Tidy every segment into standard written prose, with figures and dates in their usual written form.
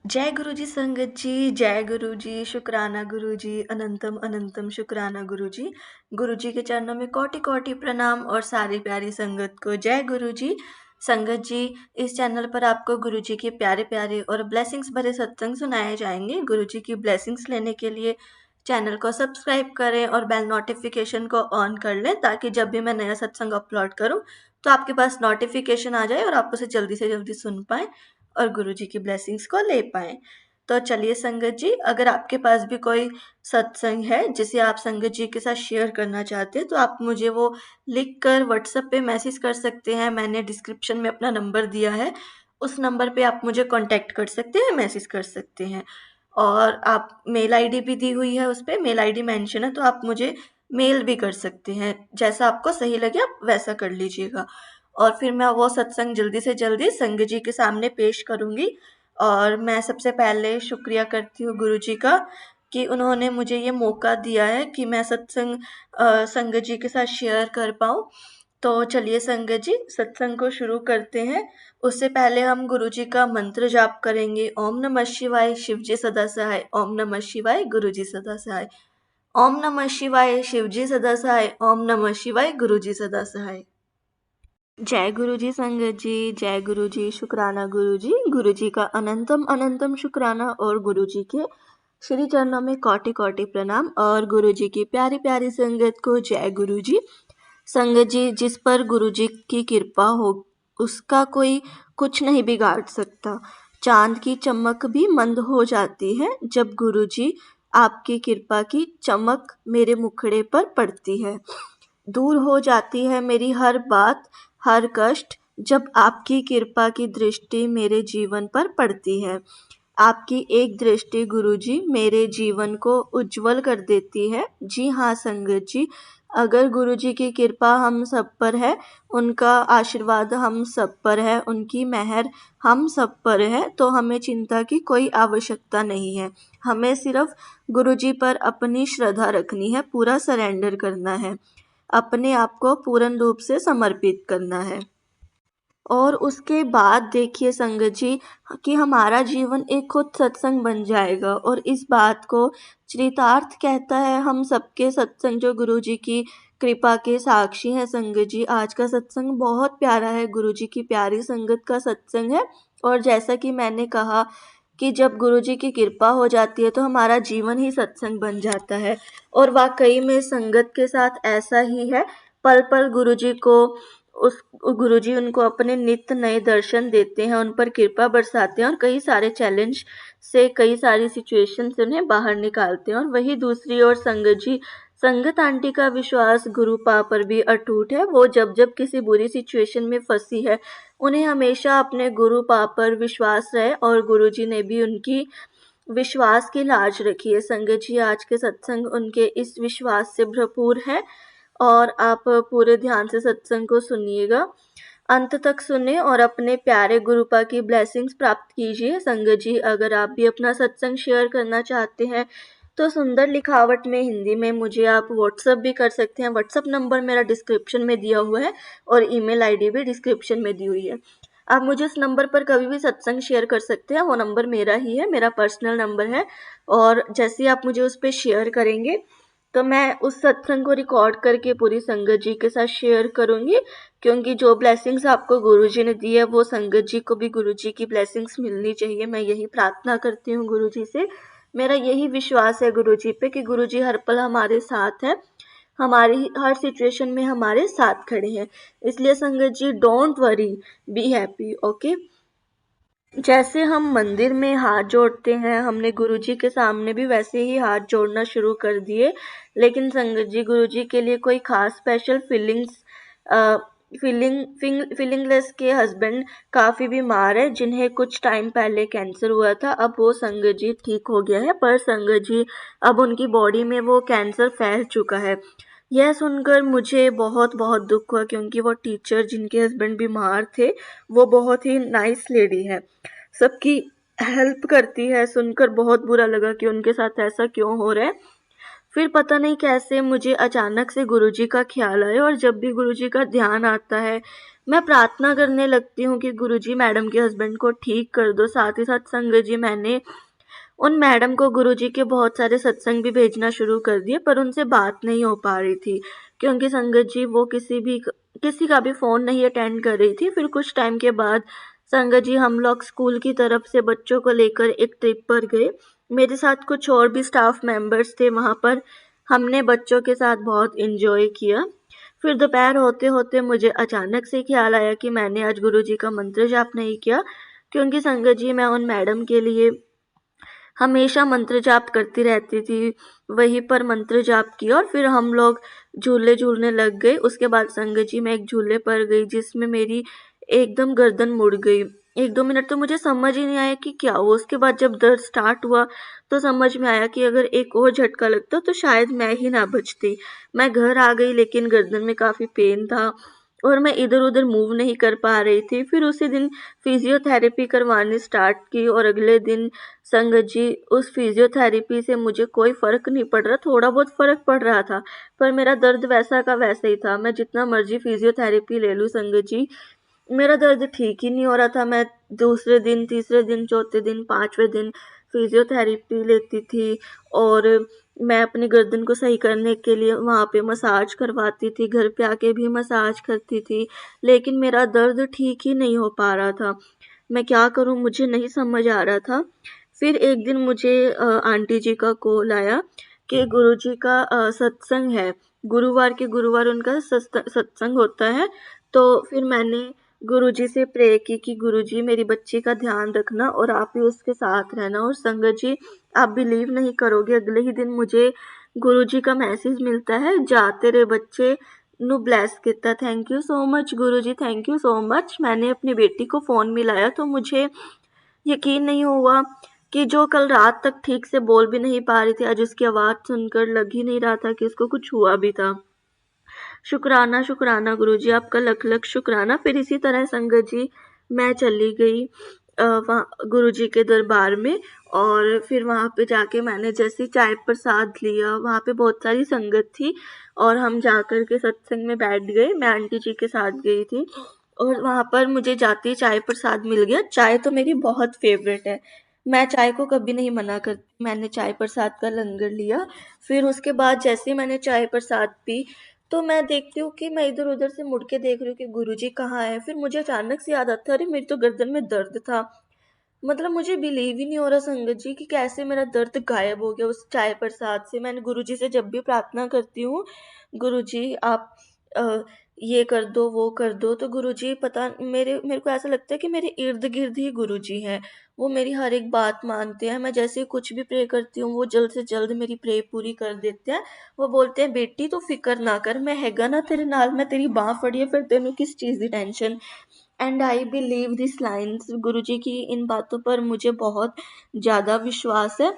जय गुरु जी संगत जी, जय गुरु जी, शुक्राना गुरु जी, अनंतम अनंतम शुक्राना गुरु जी। गुरु जी के चरणों में कोटि कोटि प्रणाम और सारी प्यारी संगत को जय गुरु जी। संगत जी, इस चैनल पर आपको गुरु जी के प्यारे प्यारे और ब्लेसिंग्स भरे सत्संग सुनाए जाएंगे। गुरु जी की ब्लेसिंग्स लेने के लिए चैनल को सब्सक्राइब करें और बेल नोटिफिकेशन को ऑन कर लें, ताकि जब भी मैं नया सत्संग अपलोड करूं तो आपके पास नोटिफिकेशन आ जाए और आप उसे जल्दी से जल्दी सुन पाएं और गुरु जी की ब्लेसिंग्स को ले पाएं। तो चलिए संगत जी, अगर आपके पास भी कोई सत्संग है जिसे आप संगत जी के साथ शेयर करना चाहते हैं तो आप मुझे वो लिख कर व्हाट्सएप पे मैसेज कर सकते हैं। मैंने डिस्क्रिप्शन में अपना नंबर दिया है, उस नंबर पे आप मुझे कांटेक्ट कर सकते हैं, मैसेज कर सकते हैं। और आप मेल आईडी भी दी हुई है, उस पर मेल आईडी मेंशन है, तो आप मुझे मेल भी कर सकते हैं। जैसा आपको सही लगे आप वैसा कर लीजिएगा। और फिर मैं वो सत्संग जल्दी से जल्दी संगत जी के सामने पेश करूँगी। और मैं सबसे पहले शुक्रिया करती हूँ गुरु जी का कि उन्होंने मुझे ये मौका दिया है कि मैं सत्संग संगत जी के साथ शेयर कर पाऊँ। तो चलिए संगत जी, सत्संग को शुरू करते हैं। उससे पहले हम गुरु जी का मंत्र जाप करेंगे। ओम नमः शिवाय, शिव जी सदा सहाय। ओम नमः शिवाय, गुरु जी सदा सहाय। ओम नमः शिवाय, शिव जी सदा सहाय। ओम नमः शिवाय, गुरु जी सदा सहाय। जय गुरु जी संगत जी, जय गुरु जी, शुक्राना गुरु जी। गुरु जी का अनंतम अनंतम शुक्राना और गुरु जी के श्री चरणों में कोटि कोटि प्रणाम। और गुरु जी की प्यारी प्यारी संगत को जय गुरु जी। संगत जी, जिस पर गुरु जी की कृपा हो उसका कोई कुछ नहीं बिगाड़ सकता। चांद की चमक भी मंद हो जाती है जब गुरु जी आपकी कृपा की चमक मेरे मुखड़े पर पड़ती है। दूर हो जाती है मेरी हर बात, हर कष्ट, जब आपकी कृपा की दृष्टि मेरे जीवन पर पड़ती है। आपकी एक दृष्टि गुरुजी मेरे जीवन को उज्जवल कर देती है। जी हाँ संगत जी, अगर गुरुजी की कृपा हम सब पर है, उनका आशीर्वाद हम सब पर है, उनकी मेहर हम सब पर है, तो हमें चिंता की कोई आवश्यकता नहीं है। हमें सिर्फ गुरुजी पर अपनी श्रद्धा रखनी है, पूरा सरेंडर करना है, अपने आप को पूर्ण रूप से समर्पित करना है। और उसके बाद देखिए संगत जी कि हमारा जीवन एक खुद सत्संग बन जाएगा। और इस बात को चरितार्थ कहता है। हम सबके सत्संग जो गुरु जी की कृपा के साक्षी हैं संगत जी। आज का सत्संग बहुत प्यारा है, गुरु जी की प्यारी संगत का सत्संग है। और जैसा कि मैंने कहा कि जब गुरु जी की कृपा हो जाती है तो हमारा जीवन ही सत्संग बन जाता है। और वाकई में संगत के साथ ऐसा ही है। पल पल गुरु जी को उस गुरुजी उनको अपने नित्य नए दर्शन देते हैं, उन पर कृपा बरसाते हैं और कई सारे चैलेंज से, कई सारी सिचुएशन से उन्हें बाहर निकालते हैं। और वही दूसरी ओर संगत जी, संगत आंटी का विश्वास गुरु पा पर भी अटूट है। वो जब जब किसी बुरी सिचुएशन में फंसी है, उन्हें हमेशा अपने गुरु पा पर विश्वास रहे और गुरुजी ने भी उनकी विश्वास की लाज रखी है। संगत जी, आज के सत्संग उनके इस विश्वास से भरपूर है। और आप पूरे ध्यान से सत्संग को सुनिएगा, अंत तक सुने और अपने प्यारे गुरुपा की ब्लेसिंग्स प्राप्त कीजिए। संगत जी, अगर आप भी अपना सत्संग शेयर करना चाहते हैं तो सुंदर लिखावट में हिंदी में मुझे आप व्हाट्सअप भी कर सकते हैं। व्हाट्सअप नंबर मेरा डिस्क्रिप्शन में दिया हुआ है और ईमेल आईडी भी डिस्क्रिप्शन में दी हुई है। आप मुझे उस नंबर पर कभी भी सत्संग शेयर कर सकते हैं। वो नंबर मेरा ही है, मेरा पर्सनल नंबर है। और जैसे ही आप मुझे उस पर शेयर करेंगे तो मैं उस सत्संग को रिकॉर्ड करके पूरी संगत जी के साथ शेयर करूँगी। क्योंकि जो ब्लेसिंग्स आपको गुरुजी ने दी है वो संगत जी को भी गुरुजी की ब्लेसिंग्स मिलनी चाहिए। मैं यही प्रार्थना करती हूँ गुरुजी से। मेरा यही विश्वास है गुरुजी पे कि गुरुजी हर पल हमारे साथ है, हमारी हर सिचुएशन में हमारे साथ खड़े हैं। इसलिए संगत जी, don't worry, be happy, okay. जैसे हम मंदिर में हाथ जोड़ते हैं, हमने गुरुजी के सामने भी वैसे ही हाथ जोड़ना शुरू कर दिए। लेकिन संगत जी, गुरुजी के लिए कोई खास स्पेशल फीलिंगलेस के हस्बैंड काफ़ी बीमार है, जिन्हें कुछ टाइम पहले कैंसर हुआ था। अब वो संगत जी ठीक हो गया है, पर संगत जी अब उनकी बॉडी में वो कैंसर फैल चुका है। यह सुनकर मुझे बहुत बहुत दुख हुआ, क्योंकि वो टीचर जिनके हस्बैंड बीमार थे वो बहुत ही नाइस लेडी है, सबकी हेल्प करती है। सुनकर बहुत बुरा लगा कि उनके साथ ऐसा क्यों हो रहा है। फिर पता नहीं कैसे मुझे अचानक से गुरुजी का ख्याल आया, और जब भी गुरुजी का ध्यान आता है मैं प्रार्थना करने लगती हूँ कि गुरुजी मैडम के हस्बैंड को ठीक कर दो। साथ ही साथ संगत जी मैंने उन मैडम को गुरुजी के बहुत सारे सत्संग भी भेजना शुरू कर दिए, पर उनसे बात नहीं हो पा रही थी क्योंकि संगत जी वो किसी का भी फ़ोन नहीं अटेंड कर रही थी। फिर कुछ टाइम के बाद संगत जी हम लोग स्कूल की तरफ से बच्चों को लेकर एक ट्रिप पर गए। मेरे साथ कुछ और भी स्टाफ मेंबर्स थे वहाँ पर। हमने बच्चों के साथ बहुत एंजॉय किया। फिर दोपहर होते होते मुझे अचानक से ख्याल आया कि मैंने आज गुरुजी का मंत्र जाप नहीं किया, क्योंकि संगत जी मैं उन मैडम के लिए हमेशा मंत्र जाप करती रहती थी। वहीं पर मंत्र जाप किया और फिर हम लोग झूले झूलने लग गए। उसके बाद संगत जी मैं एक झूले पर गई जिसमें मेरी एकदम गर्दन मुड़ गई। 1-2 मिनट तो मुझे समझ ही नहीं आया कि क्या हुआ। उसके बाद जब दर्द स्टार्ट हुआ तो समझ में आया कि अगर एक और झटका लगता तो शायद मैं ही ना बचती। मैं घर आ गई लेकिन गर्दन में काफ़ी पेन था और मैं इधर-उधर मूव नहीं कर पा रही थी। फिर उसी दिन फिज़ियोथेरेपी करवानी स्टार्ट की और अगले दिन संगत जी उस फिज़ियोथेरेपी से मुझे कोई फ़र्क नहीं पड़ रहा, थोड़ा बहुत फ़र्क पड़ रहा था, पर मेरा दर्द वैसा का वैसा ही था। मैं जितना मर्ज़ी फिज़ियोथेरेपी ले लूँ संगत जी, मेरा दर्द ठीक ही नहीं हो रहा था। मैं दूसरे दिन, तीसरे दिन, चौथे दिन, 5वें दिन फिज़ियोथेरेपी लेती थी और मैं अपनी गर्दन को सही करने के लिए वहाँ पे मसाज करवाती थी, घर पे आके भी मसाज करती थी, लेकिन मेरा दर्द ठीक ही नहीं हो पा रहा था। मैं क्या करूँ मुझे नहीं समझ आ रहा था। फिर एक दिन मुझे आंटी जी का कॉल आया कि गुरुजी का सत्संग है। गुरुवार के गुरुवार उनका सत्संग होता है। तो फिर मैंने गुरुजी से प्रे की कि गुरुजी मेरी बच्ची का ध्यान रखना और आप ही उसके साथ रहना। और संगत जी आप बिलीव नहीं करोगे, अगले ही दिन मुझे गुरुजी का मैसेज मिलता है, जा तेरे बच्चे ਨੂੰ ब्लेस किया। Thank you so much Guruji, thank you so much. मैंने अपनी बेटी को फ़ोन मिलाया तो मुझे यकीन नहीं हुआ कि जो कल रात तक ठीक से बोल भी नहीं पा रही थी, आज उसकी आवाज़ सुनकर लग ही नहीं रहा था कि उसको कुछ हुआ भी था। शुक्राना शुक्राना गुरुजी, आपका लख लख शुक्राना। फिर इसी तरह संगत जी मैं चली गई वहाँ गुरुजी के दरबार में और फिर वहाँ पे जाके मैंने जैसे चाय प्रसाद लिया, वहाँ पे बहुत सारी संगत थी और हम जाकर के सत्संग में बैठ गए। मैं आंटी जी के साथ गई थी और वहाँ पर मुझे जाते ही चाय प्रसाद मिल गया। चाय तो मेरी बहुत फेवरेट है, मैं चाय को कभी नहीं मना करती। मैंने चाय प्रसाद का लंगर लिया। फिर उसके बाद जैसे ही मैंने चाय प्रसाद पी तो मैं देखती हूँ कि मैं इधर-उधर से मुड़ के देख रही हूँ कि गुरुजी कहाँ हैं? फिर मुझे अचानक से याद आता है, अरे! मेरी तो गर्दन में दर्द था। मतलब मुझे बिलीव ही नहीं हो रहा संगत जी कि कैसे मेरा दर्द गायब हो गया उस चाय प्रसाद से। मैंने गुरुजी से जब भी प्रार्थना करती हूँ, गुरुजी आप अ, ये कर दो, वो कर दो, तो गुरुजी पता मेरे मेरे को ऐसा लगता है कि मेरे इर्द-गिर्द ही गुरुजी हैं। वो मेरी हर एक बात मानते हैं। मैं जैसे कुछ भी प्रे करती हूँ, वो जल्द से जल्द मेरी प्रे पूरी कर देते हैं। वो बोलते हैं, "बेटी तू फ़िक्र ना कर, मैं हैगा ना तेरे नाल, मैं तेरी बाँह फड़ी है, फिर तेनू किस चीज़ दी tension." And I believe this lines. गुरुजी की इन बातों पर मुझे बहुत ज़्यादा विश्वास है।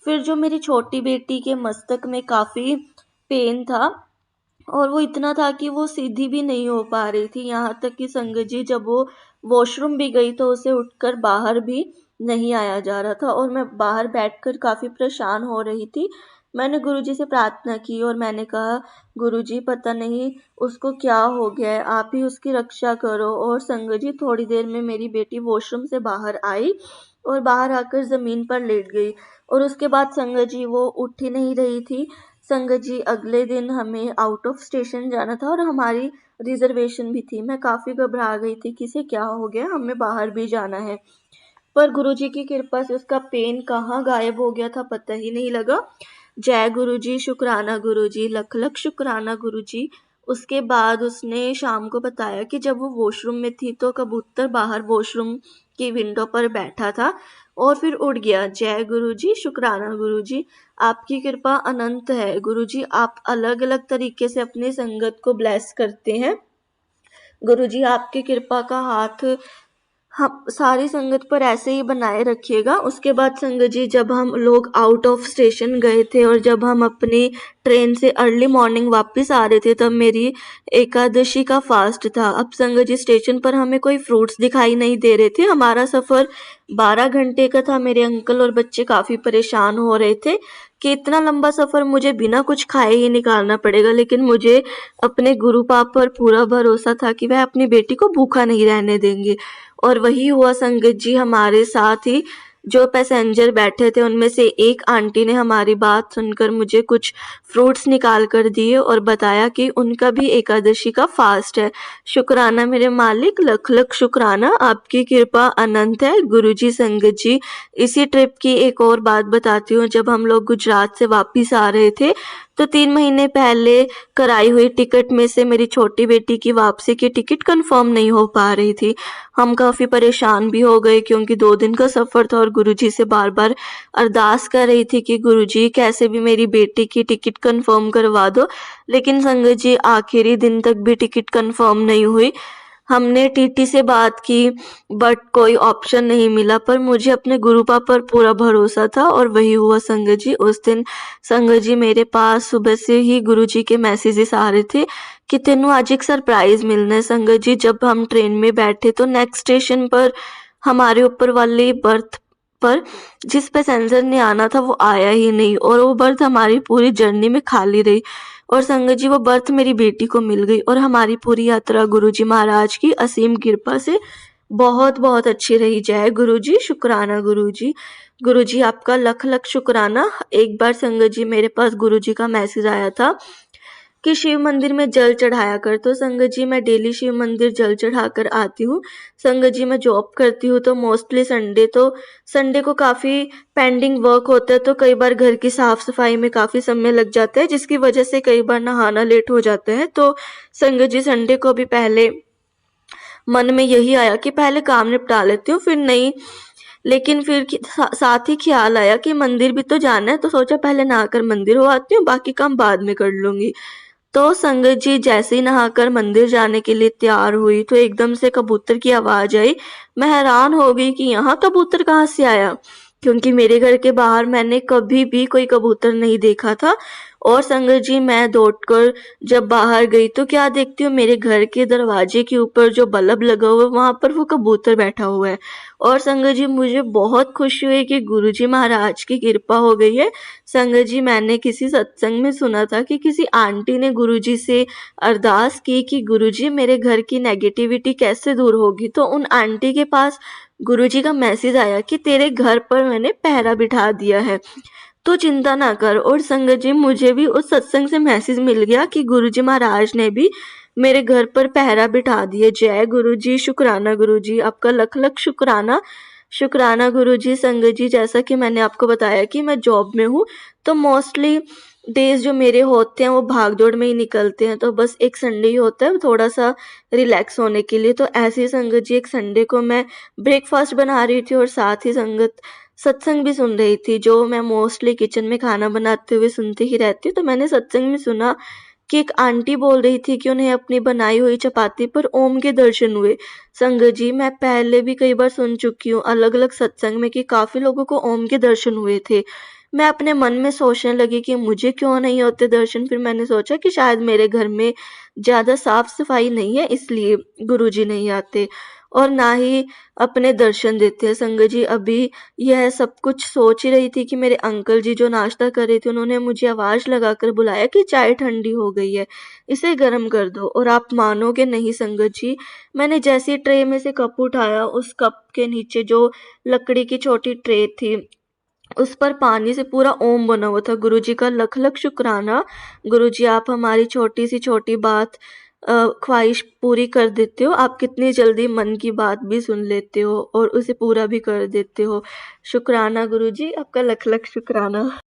फिर जो मेरी छोटी बेटी के मस्तक में काफ़ी पेन था और वो इतना था कि वो सीधी भी नहीं हो पा रही थी। यहाँ तक कि संगत जी जब वो वॉशरूम भी गई तो उसे उठकर बाहर भी नहीं आया जा रहा था और मैं बाहर बैठकर काफ़ी परेशान हो रही थी। मैंने गुरुजी से प्रार्थना की और मैंने कहा, गुरुजी पता नहीं उसको क्या हो गया है, आप ही उसकी रक्षा करो। और संगत जी थोड़ी देर में मेरी बेटी वॉशरूम से बाहर आई और बाहर आकर ज़मीन पर लेट गई और उसके बाद संगत जी वो उठ ही नहीं रही थी। संगत जी अगले दिन हमें आउट ऑफ स्टेशन जाना था और हमारी रिजर्वेशन भी थी। मैं काफ़ी घबरा गई थी कि इसे क्या हो गया, हमें बाहर भी जाना है। पर गुरुजी की कृपा से उसका पेन कहाँ गायब हो गया था पता ही नहीं लगा। जय गुरुजी, शुक्राना गुरुजी, लख लख शुक्राना गुरुजी। उसके बाद उसने शाम को बताया कि जब वो वॉशरूम में थी तो कबूतर बाहर वॉशरूम की विंडो पर बैठा था और फिर उड़ गया। जय गुरुजी, शुक्राना गुरुजी, आपकी कृपा अनंत है। गुरुजी आप अलग-अलग तरीके से अपनी संगत को ब्लेस करते हैं। गुरुजी आपकी कृपा का हाथ हाँ, सारी संगत पर ऐसे ही बनाए रखिएगा। उसके बाद संगत जी, जब हम लोग आउट ऑफ स्टेशन गए थे और जब हम अपनी ट्रेन से अर्ली मॉर्निंग वापस आ रहे थे, तब मेरी एकादशी का फास्ट था। अब संगत जी, स्टेशन पर हमें कोई फ्रूट्स दिखाई नहीं दे रहे थे। हमारा सफ़र 12 घंटे का था। मेरे अंकल और बच्चे काफ़ी परेशान हो रहे थे कि इतना लंबा सफ़र मुझे बिना कुछ खाए ही निकालना पड़ेगा, लेकिन मुझे अपने गुरु पाप पर पूरा भरोसा था कि वह अपनी बेटी को भूखा नहीं रहने देंगे। और वही हुआ संगत जी, हमारे साथ ही जो पैसेंजर बैठे थे उनमें से एक आंटी ने हमारी बात सुनकर मुझे कुछ फ्रूट्स निकाल कर दिए और बताया कि उनका भी एकादशी का फास्ट है। शुक्राना मेरे मालिक, लख लख शुक्राना, आपकी कृपा अनंत है गुरुजी। संगत जी, इसी ट्रिप की एक और बात बताती हूँ। जब हम लोग गुजरात से वापस आ रहे थे तो 3 महीने पहले कराई हुई टिकट में से मेरी छोटी बेटी की वापसी की टिकट कंफर्म नहीं हो पा रही थी। हम काफ़ी परेशान भी हो गए क्योंकि 2 दिन का सफ़र था और गुरुजी से बार-बार अरदास कर रही थी कि गुरुजी कैसे भी मेरी बेटी की टिकट कंफर्म करवा दो। लेकिन संगत जी, आखिरी दिन तक भी टिकट कंफर्म नहीं हुई। हमने टीटी से बात की बट कोई ऑप्शन नहीं मिला, पर मुझे अपने गुरुपा पर पूरा भरोसा था और वही हुआ संगत जी। उस दिन संगत जी, मेरे पास सुबह से ही गुरुजी के मैसेजेस आ रहे थे कि तेनू आज एक सरप्राइज मिलना है। संगत जी, जब हम ट्रेन में बैठे तो नेक्स्ट स्टेशन पर हमारे ऊपर वाली बर्थ पर जिस पैसेंजर ने आना था वो आया ही नहीं और वो बर्थ हमारी पूरी जर्नी में खाली रही। और संगत जी, वो बर्थ मेरी बेटी को मिल गई और हमारी पूरी यात्रा गुरुजी महाराज की असीम कृपा से बहुत बहुत अच्छी रही। जय गुरुजी, शुक्राना गुरुजी। गुरुजी, आपका लख लख शुक्राना। एक बार संगत जी, मेरे पास गुरुजी का मैसेज आया था कि शिव मंदिर में जल चढ़ाया कर। तो संगत जी, मैं डेली शिव मंदिर जल चढ़ा कर आती हूँ। संगत जी, मैं जॉब करती हूँ तो मोस्टली संडे को काफ़ी पेंडिंग वर्क होता है, तो कई बार घर की साफ़ सफाई में काफ़ी समय लग जाता है, जिसकी वजह से कई बार नहाना लेट हो जाता है। तो संगत जी, संडे को भी पहले मन में यही आया कि पहले काम निपटा लेती हूँ, फिर नहीं, लेकिन फिर साथ ही ख्याल आया कि मंदिर भी तो जाना है, तो सोचा पहले नहाकर मंदिर हो आती हूँ, बाकी काम बाद में कर लूँगी। तो संगत जी, जैसे ही नहाकर मंदिर जाने के लिए तैयार हुई तो एकदम से कबूतर की आवाज़ आई। मैं हैरान हो गई कि यहाँ कबूतर कहाँ से आया, क्योंकि मेरे घर के बाहर मैंने कभी भी कोई कबूतर नहीं देखा था। और संगत जी, मैं दौड़कर जब बाहर गई तो क्या देखती हूँ, मेरे घर के दरवाजे के ऊपर जो बल्ब लगा हुआ है वहाँ पर वो कबूतर बैठा हुआ है। और संगत जी, मुझे बहुत खुशी हुई कि गुरुजी महाराज की कृपा हो गई है। संगत जी, मैंने किसी सत्संग में सुना था कि किसी आंटी ने गुरुजी से अरदास की कि गुरुजी, मेरे घर की नेगेटिविटी कैसे दूर होगी। तो उन आंटी के पास गुरुजी का मैसेज आया कि तेरे घर पर मैंने पहरा बिठा दिया है, तो चिंता ना कर। और संगत जी, मुझे भी उस सत्संग से मैसेज मिल गया कि गुरुजी महाराज ने भी मेरे घर पर पहरा बिठा दिए। जय गुरुजी, शुक्राना गुरुजी, आपका लख लख शुक्राना। शुक्राना गुरुजी। संगत जी, जैसा कि मैंने आपको बताया कि मैं जॉब में हूँ, तो मोस्टली डेज जो मेरे होते हैं वो भाग दौड़ में ही निकलते हैं, तो बस एक संडे ही होता है थोड़ा सा रिलैक्स होने के लिए। तो ऐसे ही संगत जी, एक संडे को मैं ब्रेकफास्ट बना रही थी और साथ ही संगत सत्संग भी सुन रही थी, जो मैं मोस्टली किचन में खाना बनाते हुए सुनती ही रहती हूँ। तो मैंने सत्संग में सुना कि एक आंटी बोल रही थी कि उन्हें अपनी बनाई हुई चपाती पर ओम के दर्शन हुए। संगत जी, मैं पहले भी कई बार सुन चुकी हूँ अलग अलग सत्संग में कि काफ़ी लोगों को ओम के दर्शन हुए थे। मैं अपने मन में सोचने लगी कि मुझे क्यों नहीं होते दर्शन। फिर मैंने सोचा कि शायद मेरे घर में ज़्यादा साफ सफाई नहीं है, इसलिए गुरुजी नहीं आते और ना ही अपने दर्शन देते हैं। संगत जी, अभी यह सब कुछ सोच ही रही थी कि मेरे अंकल जी जो नाश्ता कर रहे थे, उन्होंने मुझे आवाज़ लगाकर बुलाया कि चाय ठंडी हो गई है, इसे गर्म कर दो। और आप मानोगे नहीं संगत जी, मैंने जैसे ही ट्रे में से कप उठाया, उस कप के नीचे जो लकड़ी की छोटी ट्रे थी, उस पर पानी से पूरा ओम बना हुआ था। गुरुजी का लख लख शुक्राना। गुरुजी, आप हमारी छोटी सी छोटी बात ख्वाहिश पूरी कर देते हो। आप कितनी जल्दी मन की बात भी सुन लेते हो और उसे पूरा भी कर देते हो। शुक्राना गुरुजी, आपका लख लख शुक्राना।